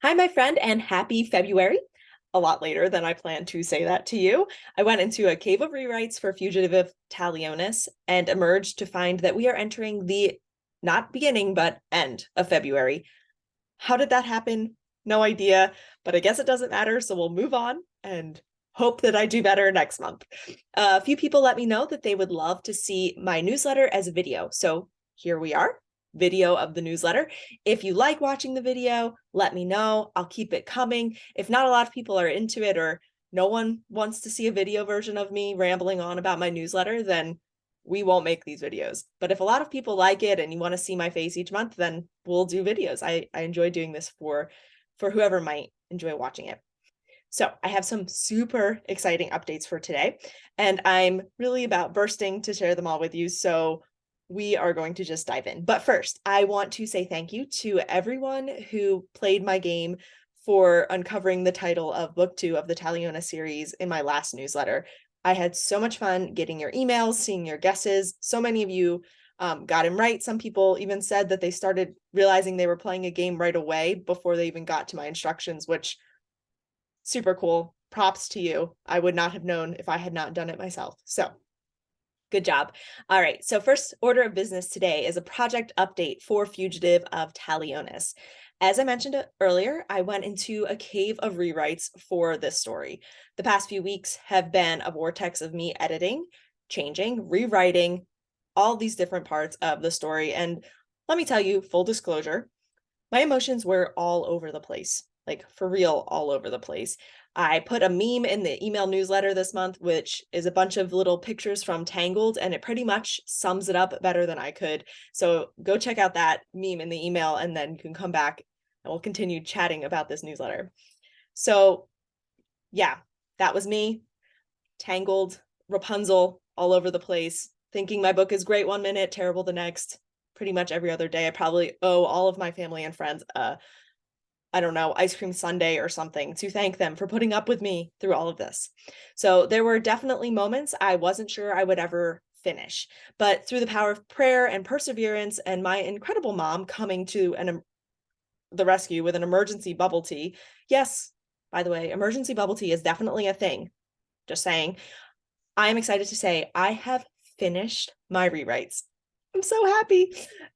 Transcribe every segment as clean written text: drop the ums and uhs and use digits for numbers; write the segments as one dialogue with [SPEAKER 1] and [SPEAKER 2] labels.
[SPEAKER 1] Hi, my friend, and happy February. A lot later than I planned to say that to you. I went into a cave of rewrites for Fugitive of Talionis and emerged to find that we are entering the not beginning, but end of February. How did that happen? No idea, but I guess it doesn't matter. So we'll move on and hope that I do better next month. A few people let me know that they would love to see my newsletter as a video. So here we are, video of the newsletter. If you like watching the video, let me know. I'll keep it coming. If not a lot of people are into it or no one wants to see a video version of me rambling on about my newsletter, then we won't make these videos. But if a lot of people like it and you want to see my face each month, then we'll do videos. I enjoy doing this for whoever might enjoy watching it. So I have some super exciting updates for today, and I'm really about bursting to share them all with you. So we are going to just dive in. But first, I want to say thank you to everyone who played my game for uncovering the title of book 2 of the Taliona series in my last newsletter. I had so much fun getting your emails, seeing your guesses. So many of you got him right. Some people even said that they started realizing they were playing a game right away before they even got to my instructions, which super cool. Props to you. I would not have known if I had not done it myself. So good job. All right. So first order of business today is a project update for Fugitive of Talionis. As I mentioned earlier, I went into a cave of rewrites for this story. The past few weeks have been a vortex of me editing, changing, rewriting all these different parts of the story. And let me tell you, full disclosure, my emotions were all over the place, like for real, all over the place. I put a meme in the email newsletter this month, which is a bunch of little pictures from Tangled, and it pretty much sums it up better than I could. So go check out that meme in the email, and then you can come back and we'll continue chatting about this newsletter. So yeah, that was me, Tangled, Rapunzel, all over the place, thinking my book is great one minute, terrible the next. Pretty much every other day, I probably owe all of my family and friends I don't know, ice cream sundae or something to thank them for putting up with me through all of this. So there were definitely moments I wasn't sure I would ever finish, but through the power of prayer and perseverance and my incredible mom coming to the rescue with an emergency bubble tea. Yes, by the way, emergency bubble tea is definitely a thing. Just saying. I am excited to say I have finished my rewrites. I'm so happy.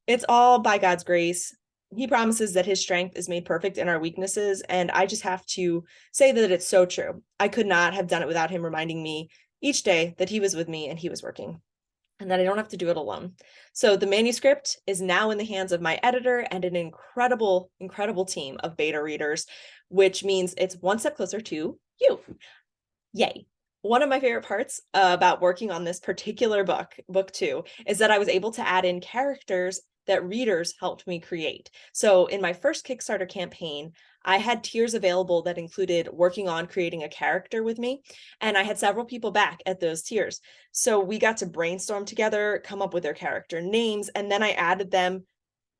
[SPEAKER 1] It's all by God's grace. He promises that his strength is made perfect in our weaknesses. And I just have to say that it's so true. I could not have done it without him reminding me each day that he was with me and he was working and that I don't have to do it alone. So the manuscript is now in the hands of my editor and an incredible, incredible team of beta readers, which means it's one step closer to you. Yay. One of my favorite parts about working on this particular book 2, is that I was able to add in characters that readers helped me create. So in my first Kickstarter campaign, I had tiers available that included working on creating a character with me, and I had several people back at those tiers. So we got to brainstorm together, come up with their character names, and then I added them,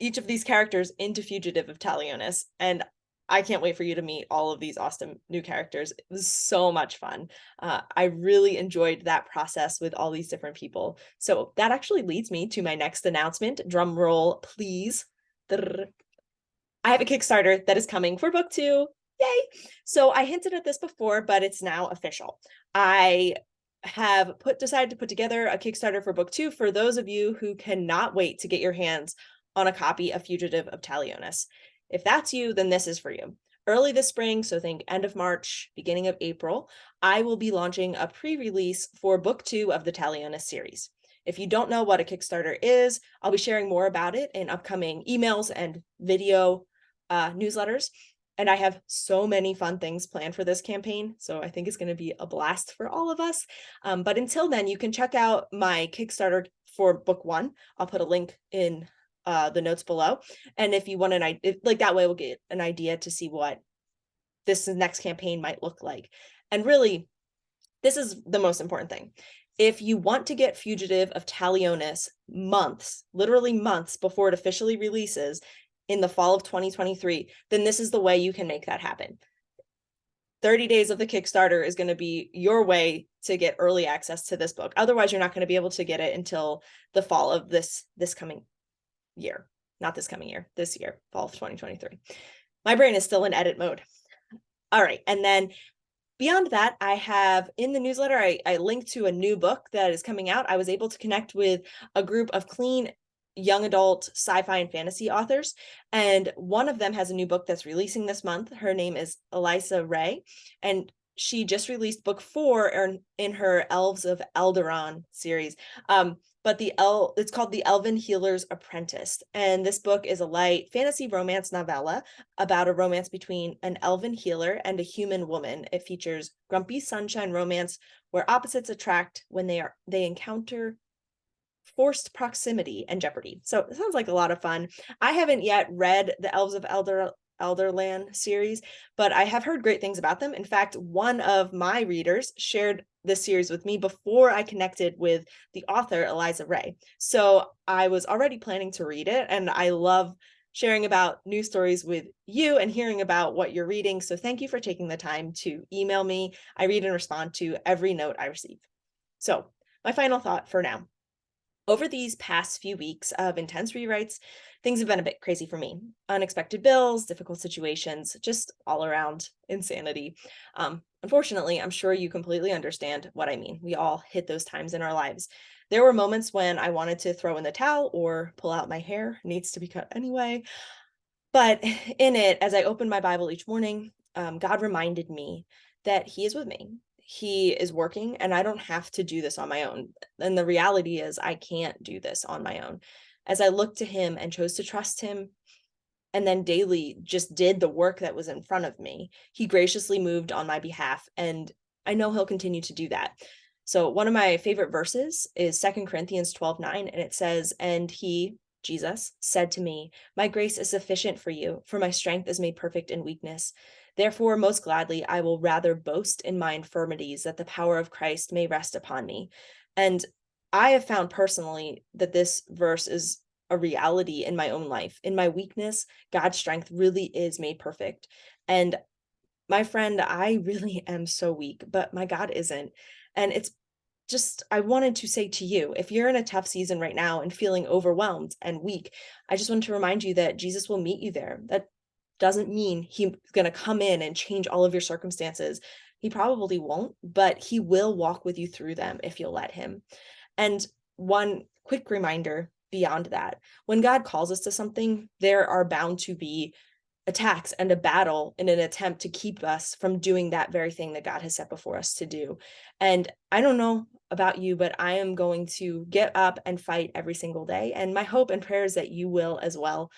[SPEAKER 1] each of these characters, into Fugitive of Talionis. And I can't wait for you to meet all of these awesome new characters. It was so much fun. I really enjoyed that process with all these different people. So that actually leads me to my next announcement. Drum roll, please. I have a Kickstarter that is coming for book 2. Yay! So I hinted at this before, but it's now official. I have decided to put together a Kickstarter for book 2 for those of you who cannot wait to get your hands on a copy of Fugitive of Talionis. If that's you, then this is for you. Early this spring, so think end of March, beginning of April, I will be launching a pre-release for book 2 of the Talionis series. If you don't know what a Kickstarter is, I'll be sharing more about it in upcoming emails and video newsletters. And I have so many fun things planned for this campaign. So I think it's going to be a blast for all of us. But until then, you can check out my Kickstarter for book 1. I'll put a link in the notes below. And if you want like that way we'll get an idea to see what this next campaign might look like. And really, this is the most important thing. If you want to get Fugitive of Talionis months, literally months before it officially releases in the fall of 2023, then this is the way you can make that happen. 30 days of the Kickstarter is going to be your way to get early access to this book. Otherwise, you're not going to be able to get it until the fall of this coming year. Not this coming year, this year, fall of 2023. My brain is still in edit mode. All right. And then beyond that, I have in the newsletter, I linked to a new book that is coming out. I was able to connect with a group of clean young adult sci-fi and fantasy authors. And one of them has a new book that's releasing this month. Her name is Elisa Ray. And she just released book 4 in her Elves of Eldaron series. But it's called The Elven Healer's Apprentice. And this book is a light fantasy romance novella about a romance between an elven healer and a human woman. It features grumpy sunshine romance where opposites attract when they encounter forced proximity and jeopardy. So it sounds like a lot of fun. I haven't yet read the Elves of Elderland series, but I have heard great things about them. In fact, one of my readers shared this series with me before I connected with the author, Eliza Ray. So I was already planning to read it, and I love sharing about news stories with you and hearing about what you're reading. So thank you for taking the time to email me. I read and respond to every note I receive. So my final thought for now. Over these past few weeks of intense rewrites, things have been a bit crazy for me. Unexpected bills, difficult situations, just all around insanity. Unfortunately, I'm sure you completely understand what I mean. We all hit those times in our lives. There were moments when I wanted to throw in the towel or pull out my hair, needs to be cut anyway. But in it, as I opened my Bible each morning, God reminded me that He is with me. He is working, and I don't have to do this on my own. And the reality is, I can't do this on my own. As I looked to Him and chose to trust Him, and then daily just did the work that was in front of me, He graciously moved on my behalf. And I know He'll continue to do that. So, one of my favorite verses is 2 Corinthians 12:9, and it says, "And He, Jesus, said to me, 'My grace is sufficient for you, for my strength is made perfect in weakness. Therefore, most gladly, I will rather boast in my infirmities, that the power of Christ may rest upon me.'" And I have found personally that this verse is a reality in my own life. In my weakness, God's strength really is made perfect. And my friend, I really am so weak, but my God isn't. And it's just, I wanted to say to you, if you're in a tough season right now and feeling overwhelmed and weak, I just want to remind you that Jesus will meet you there. That doesn't mean He's going to come in and change all of your circumstances. He probably won't, but He will walk with you through them if you'll let Him. And one quick reminder beyond that, when God calls us to something, there are bound to be attacks and a battle in an attempt to keep us from doing that very thing that God has set before us to do. And I don't know about you, but I am going to get up and fight every single day. And my hope and prayer is that you will as well.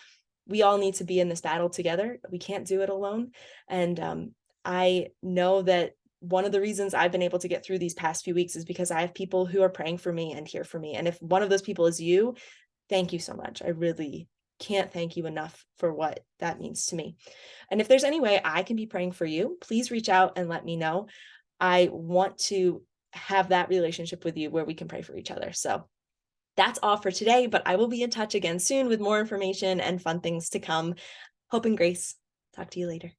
[SPEAKER 1] We all need to be in this battle together. We can't do it alone. And I know that one of the reasons I've been able to get through these past few weeks is because I have people who are praying for me and here for me. And if one of those people is you, thank you so much. I really can't thank you enough for what that means to me. And if there's any way I can be praying for you, please reach out and let me know. I want to have that relationship with you where we can pray for each other. So that's all for today, but I will be in touch again soon with more information and fun things to come. Hope and grace. Talk to you later.